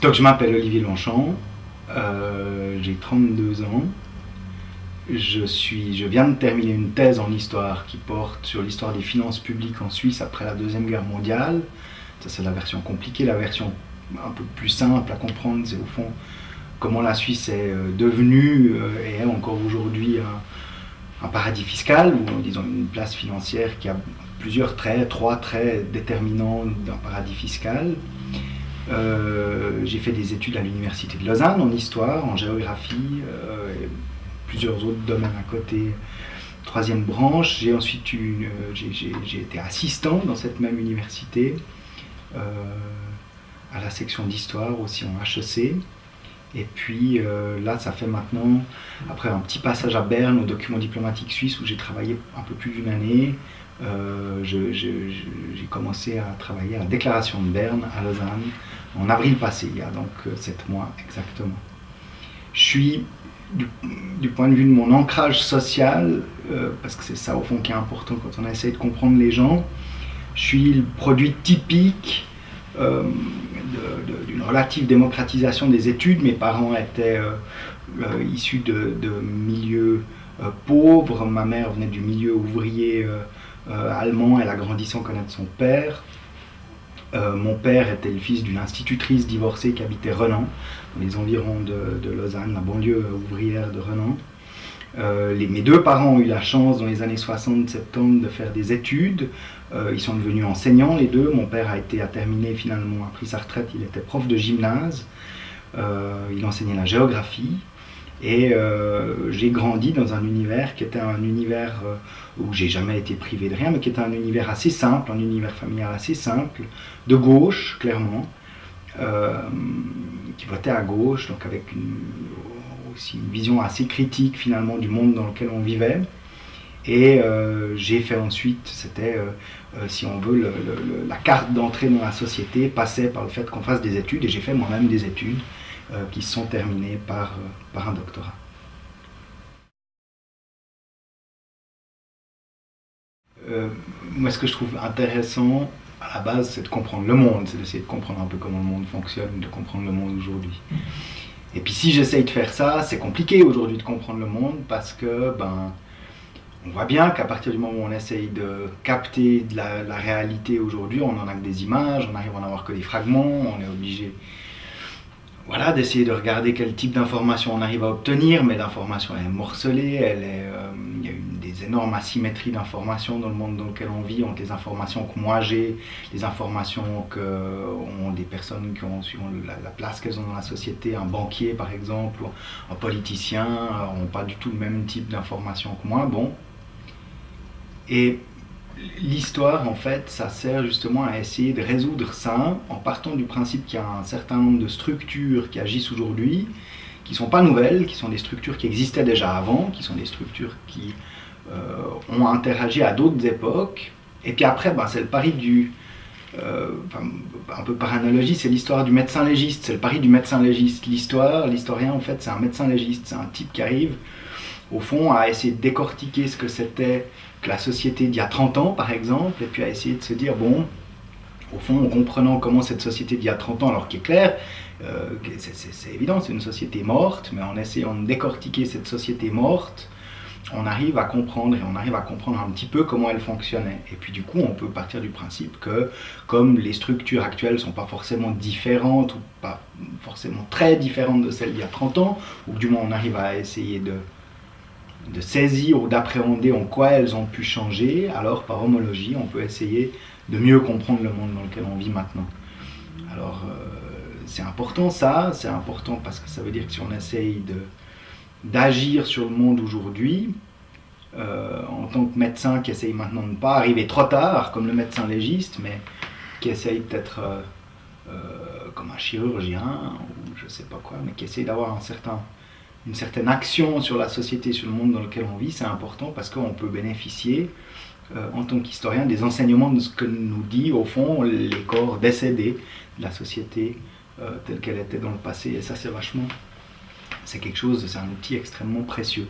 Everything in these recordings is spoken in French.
Donc je m'appelle Olivier Longchamp, j'ai 32 ans. Je viens de terminer une thèse en histoire qui porte sur l'histoire des finances publiques en Suisse après la Deuxième Guerre mondiale. Ça c'est la version compliquée, la version un peu plus simple à comprendre, c'est au fond comment la Suisse est devenue et est encore aujourd'hui un paradis fiscal, ou disons une place financière qui a plusieurs traits, 3 traits déterminants d'un paradis fiscal. J'ai fait des études à l'université de Lausanne en histoire, en géographie et plusieurs autres domaines à côté, troisième branche. J'ai ensuite j'ai été assistant dans cette même université à la section d'histoire aussi en HEC. Et puis là, ça fait maintenant, après un petit passage à Berne au document diplomatique suisse où j'ai travaillé un peu plus d'une année, j'ai commencé à travailler à la déclaration de Berne à Lausanne en avril passé, il y a donc 7 mois exactement. Je suis, du point de vue de mon ancrage social, parce que c'est ça au fond qui est important quand on essaie de comprendre les gens, je suis le produit typique d'une relative démocratisation des études. Mes parents étaient issus de milieux pauvres. Ma mère venait du milieu ouvrier allemand. Elle a grandi sans connaître son père. Mon père était le fils d'une institutrice divorcée qui habitait Renan, dans les environs de Lausanne, la banlieue ouvrière de Renan. Mes 2 parents ont eu la chance dans les années 60-70 de faire des études. Ils sont devenus enseignants les deux. Mon père a terminé finalement, a pris sa retraite, il était prof de gymnase. Il enseignait la géographie. Et j'ai grandi dans un univers qui était un univers où j'ai jamais été privé de rien, mais qui était un univers assez simple, un univers familial assez simple, de gauche clairement, qui votait à gauche, donc avec aussi une vision assez critique finalement du monde dans lequel on vivait. Et j'ai fait ensuite, c'était, si on veut, la carte d'entrée dans la société passait par le fait qu'on fasse des études, et j'ai fait moi-même des études qui se sont terminées par un doctorat. Moi, ce que je trouve intéressant à la base, c'est de comprendre le monde, c'est d'essayer de comprendre un peu comment le monde fonctionne, de comprendre le monde aujourd'hui. Et puis si j'essaye de faire ça, c'est compliqué aujourd'hui de comprendre le monde parce que on voit bien qu'à partir du moment où on essaye de capter de la réalité aujourd'hui, on n'en a que des images, on arrive à en avoir que des fragments, on est obligé d'essayer de regarder quel type d'information on arrive à obtenir, mais l'information est morcelée, il y a des énormes asymétries d'informations dans le monde dans lequel on vit, entre les informations que moi j'ai, les informations qu'ont des personnes qui ont, suivant la place qu'elles ont dans la société, un banquier par exemple, ou un politicien, n'ont pas du tout le même type d'informations que moi. Et l'histoire, en fait, ça sert justement à essayer de résoudre ça en partant du principe qu'il y a un certain nombre de structures qui agissent aujourd'hui, qui ne sont pas nouvelles, qui sont des structures qui existaient déjà avant, qui sont des structures qui ont interagi à d'autres époques. Et puis après, c'est le pari un peu par analogie, c'est l'histoire du médecin légiste, c'est le pari du médecin légiste. L'historien, en fait, c'est un médecin légiste, c'est un type qui arrive, au fond, à essayer de décortiquer ce que c'était que la société d'il y a 30 ans, par exemple, et puis à essayer de se dire, au fond, en comprenant comment cette société d'il y a 30 ans, alors qui est clair, c'est évident, c'est une société morte, mais en essayant de décortiquer cette société morte, on arrive à comprendre, et on arrive à comprendre un petit peu comment elle fonctionnait. Et puis du coup, on peut partir du principe que, comme les structures actuelles ne sont pas forcément différentes, ou pas forcément très différentes de celles d'il y a 30 ans, ou du moins on arrive à essayer de saisir ou d'appréhender en quoi elles ont pu changer, alors par homologie, on peut essayer de mieux comprendre le monde dans lequel on vit maintenant. Alors, c'est important ça, c'est important parce que ça veut dire que si on essaye d'agir sur le monde aujourd'hui, en tant que médecin qui essaye maintenant de ne pas arriver trop tard, comme le médecin légiste, mais qui essaye d'être comme un chirurgien, ou je sais pas quoi, mais qui essaye d'avoir une certaine action sur la société, sur le monde dans lequel on vit, c'est important parce qu'on peut bénéficier, en tant qu'historien, des enseignements de ce que nous dit, au fond, les corps décédés de la société telle qu'elle était dans le passé. Et ça, c'est quelque chose, c'est un outil extrêmement précieux.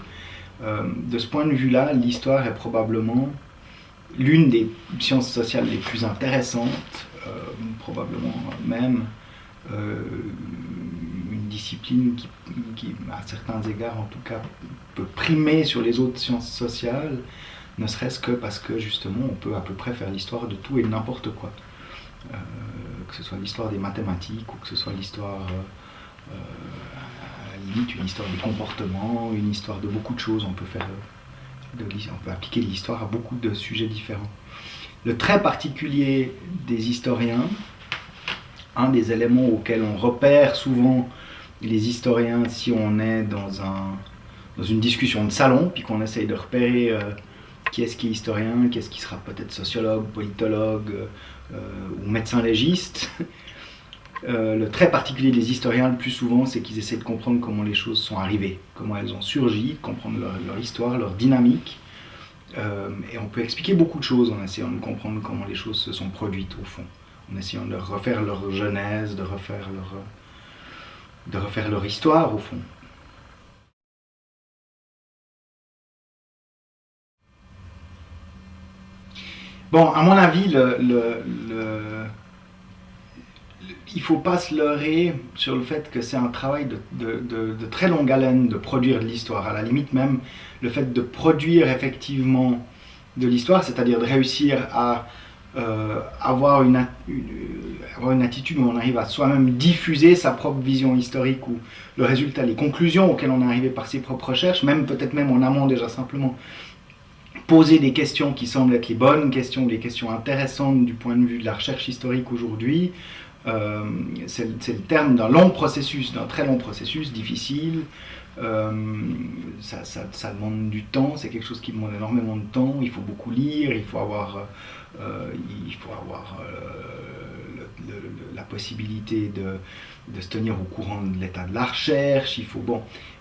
De ce point de vue-là, l'histoire est probablement l'une des sciences sociales les plus intéressantes, probablement même une discipline qui, à certains égards en tout cas, peut primer sur les autres sciences sociales, ne serait-ce que parce que justement on peut à peu près faire l'histoire de tout et de n'importe quoi. Que ce soit l'histoire des mathématiques ou que ce soit l'histoire, à la limite, une histoire des comportements, une histoire de beaucoup de choses. On peut appliquer l'histoire à beaucoup de sujets différents. Le trait particulier des historiens, un des éléments auxquels on repère souvent les historiens si on est dans une discussion de salon, puis qu'on essaye de repérer qui est-ce qui est historien, qui est-ce qui sera peut-être sociologue, politologue ou médecin légiste. Le trait particulier des historiens le plus souvent, c'est qu'ils essaient de comprendre comment les choses sont arrivées, comment elles ont surgi, de comprendre leur histoire, leur dynamique. Et on peut expliquer beaucoup de choses en essayant de comprendre comment les choses se sont produites au fond, en essayant de refaire leur genèse, de refaire leur histoire au fond. Bon, à mon avis, il ne faut pas se leurrer sur le fait que c'est un travail de très longue haleine de produire de l'histoire. À la limite même, le fait de produire effectivement de l'histoire, c'est-à-dire de réussir à avoir une attitude où on arrive à soi-même diffuser sa propre vision historique ou le résultat, les conclusions auxquelles on est arrivé par ses propres recherches, peut-être même en amont déjà simplement poser des questions qui semblent être les bonnes questions, les questions intéressantes du point de vue de la recherche historique aujourd'hui. C'est le terme d'un long processus, d'un très long processus, difficile. Ça demande du temps, c'est quelque chose qui demande énormément de temps. Il faut beaucoup lire, il faut avoir la possibilité de se tenir au courant de l'état de la recherche.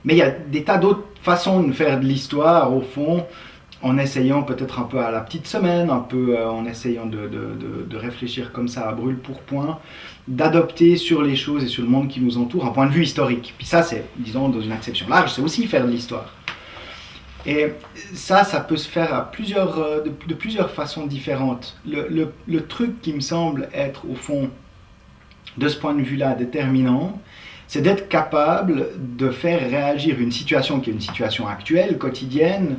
Mais il y a des tas d'autres façons de faire de l'histoire, au fond, en essayant peut-être un peu à la petite semaine, un peu en essayant de réfléchir comme ça à brûle-pourpoint, d'adopter sur les choses et sur le monde qui nous entoure un point de vue historique. Puis ça, c'est, disons, dans une acception large, c'est aussi faire de l'histoire. Et ça peut se faire de plusieurs façons différentes. Le truc qui me semble être, au fond, de ce point de vue-là, déterminant, c'est d'être capable de faire réagir une situation qui est une situation actuelle, quotidienne,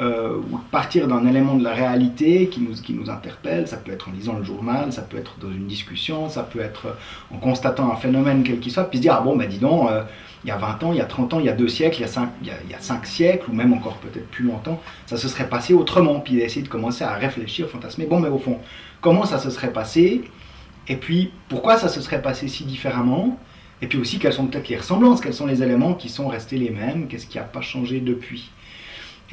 ou partir d'un élément de la réalité qui nous interpelle. Ça peut être en lisant le journal, ça peut être dans une discussion, ça peut être en constatant un phénomène quel qu'il soit, puis se dire, dis donc, il y a 20 ans, il y a 30 ans, il y a 2 siècles, il y a 5 siècles, ou même encore peut-être plus longtemps, ça se serait passé autrement, puis d'essayer de commencer à réfléchir, fantasmer, mais au fond, comment ça se serait passé, et puis pourquoi ça se serait passé si différemment, et puis aussi quelles sont peut-être les ressemblances, quels sont les éléments qui sont restés les mêmes, qu'est-ce qui n'a pas changé depuis.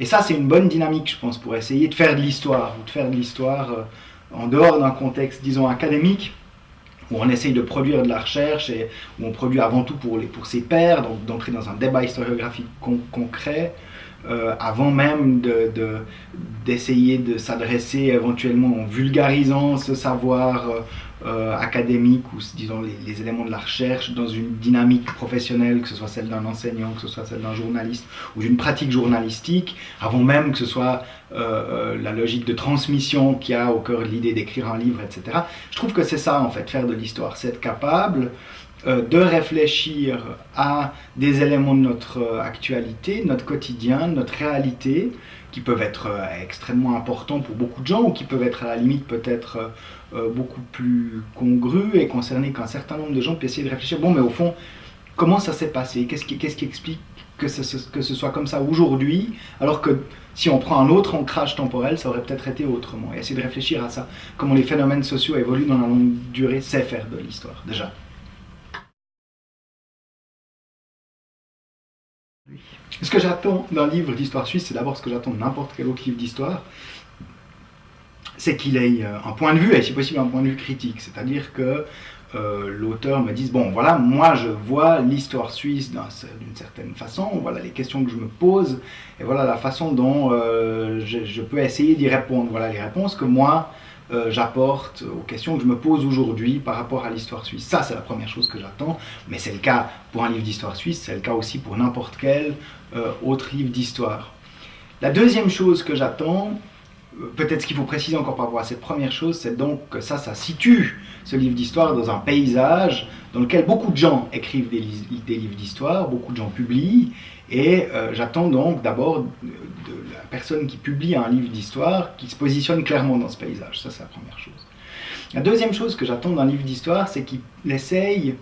Et ça, c'est une bonne dynamique, je pense, pour essayer de faire de l'histoire, ou de faire de l'histoire en dehors d'un contexte, disons, académique, où on essaye de produire de la recherche, et où on produit avant tout pour ses pairs, donc d'entrer dans un débat historiographique concret, avant même d'essayer de s'adresser éventuellement en vulgarisant ce savoir académique ou disons les éléments de la recherche dans une dynamique professionnelle, que ce soit celle d'un enseignant, que ce soit celle d'un journaliste ou d'une pratique journalistique, avant même que ce soit la logique de transmission qui a au cœur l'idée d'écrire un livre, etc. Je trouve que c'est ça en fait, faire de l'histoire, c'est être capable de réfléchir à des éléments de notre actualité, notre quotidien, notre réalité, qui peuvent être extrêmement importants pour beaucoup de gens, ou qui peuvent être à la limite peut-être beaucoup plus congrus et concerner qu'un certain nombre de gens peuvent essayer de réfléchir, mais au fond, comment ça s'est passé? Qu'est-ce qui explique que ce soit comme ça aujourd'hui, alors que si on prend un autre ancrage temporel, ça aurait peut-être été autrement. Et essayer de réfléchir à ça, comment les phénomènes sociaux évoluent dans la longue durée, c'est faire de l'histoire, déjà. Ce que j'attends d'un livre d'histoire suisse, c'est d'abord ce que j'attends de n'importe quel autre livre d'histoire, c'est qu'il ait un point de vue, et si possible un point de vue critique, c'est-à-dire que l'auteur me dise, bon voilà, moi je vois l'histoire suisse d'une certaine façon, voilà les questions que je me pose, et voilà la façon dont je peux essayer d'y répondre, voilà les réponses que moi j'apporte aux questions que je me pose aujourd'hui par rapport à l'histoire suisse. Ça, c'est la première chose que j'attends, mais c'est le cas pour un livre d'histoire suisse, c'est le cas aussi pour n'importe quel autre livre d'histoire. La deuxième chose que j'attends, peut-être ce qu'il faut préciser encore par rapport à cette première chose, c'est donc que ça situe ce livre d'histoire dans un paysage dans lequel beaucoup de gens écrivent des livres d'histoire, beaucoup de gens publient, et j'attends donc d'abord de la personne qui publie un livre d'histoire qui se positionne clairement dans ce paysage. Ça, c'est la première chose. La deuxième chose que j'attends d'un livre d'histoire, c'est qu'il essaye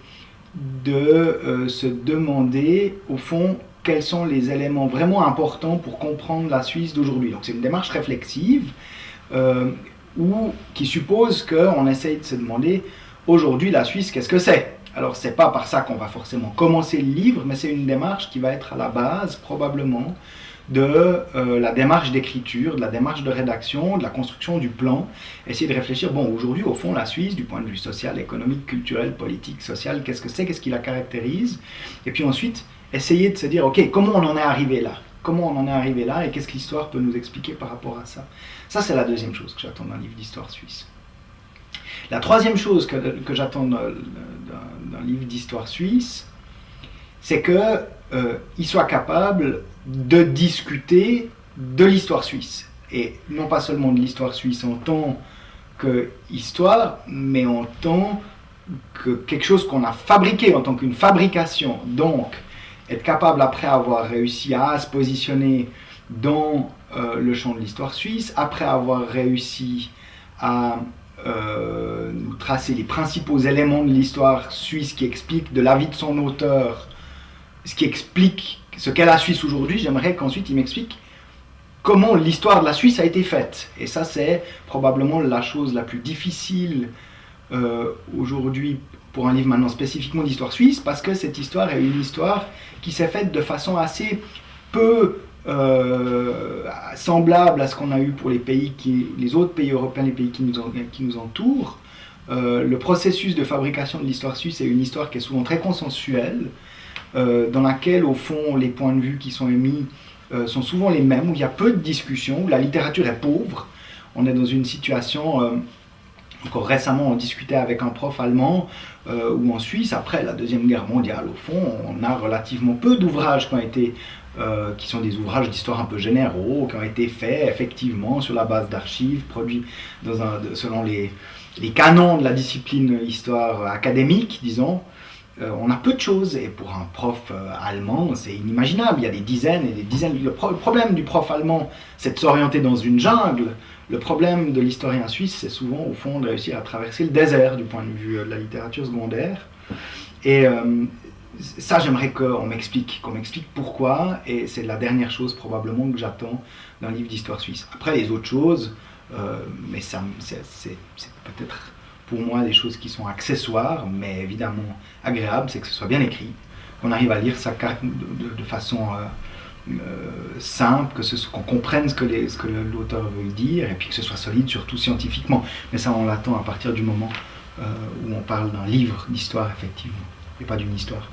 de se demander, au fond, quels sont les éléments vraiment importants pour comprendre la Suisse d'aujourd'hui. Donc c'est une démarche réflexive qui suppose qu'on essaye de se demander, aujourd'hui la Suisse, qu'est-ce que c'est ? Alors c'est pas par ça qu'on va forcément commencer le livre, mais c'est une démarche qui va être à la base, probablement, de la démarche d'écriture, de la démarche de rédaction, de la construction du plan, essayer de réfléchir, bon, aujourd'hui, au fond, la Suisse, du point de vue social, économique, culturel, politique, social, qu'est-ce que c'est, qu'est-ce qui la caractérise, et puis ensuite, essayer de se dire, ok, comment on en est arrivé là ? Comment on en est arrivé là, et qu'est-ce que l'histoire peut nous expliquer par rapport à ça ? Ça, c'est la deuxième chose que j'attends d'un livre d'histoire suisse. La troisième chose que j'attends d'un livre d'histoire suisse, c'est qu'il soit capable de discuter de l'histoire suisse. Et non pas seulement de l'histoire suisse en tant qu'histoire, mais en tant que quelque chose qu'on a fabriqué, en tant qu'une fabrication. Donc, être capable, après avoir réussi à se positionner dans le champ de l'histoire suisse, après avoir réussi à nous tracer les principaux éléments de l'histoire suisse qui expliquent de l'avis de son auteur ce qui explique ce qu'est la Suisse aujourd'hui, j'aimerais qu'ensuite il m'explique comment l'histoire de la Suisse a été faite. Et ça, c'est probablement la chose la plus difficile aujourd'hui pour un livre maintenant spécifiquement d'histoire suisse, parce que cette histoire est une histoire qui s'est faite de façon assez peu semblable à ce qu'on a eu pour les autres pays européens, les pays qui nous entourent. Le processus de fabrication de l'histoire suisse est une histoire qui est souvent très consensuelle, dans laquelle, au fond, les points de vue qui sont émis sont souvent les mêmes, où il y a peu de discussions, où la littérature est pauvre. On est dans une situation, encore récemment, on discutait avec un prof allemand, où en Suisse, après la Deuxième Guerre mondiale, au fond, on a relativement peu d'ouvrages qui sont des ouvrages d'histoire un peu généraux, qui ont été faits effectivement sur la base d'archives, produits selon les canons de la discipline histoire académique, disons. On a peu de choses, et pour un prof allemand, c'est inimaginable. Il y a des dizaines et des dizaines. Le problème du prof allemand, c'est de s'orienter dans une jungle. Le problème de l'historien suisse, c'est souvent, au fond, de réussir à traverser le désert du point de vue de la littérature secondaire. Et ça, j'aimerais qu'on m'explique pourquoi, et c'est la dernière chose probablement que j'attends d'un livre d'histoire suisse. Après, les autres choses, mais c'est peut-être pour moi des choses qui sont accessoires, mais évidemment agréables, c'est que ce soit bien écrit, qu'on arrive à lire ça de façon simple, qu'on comprenne ce que l'auteur veut dire, et puis que ce soit solide, surtout scientifiquement. Mais ça, on l'attend à partir du moment où on parle d'un livre d'histoire, effectivement, et pas d'une histoire.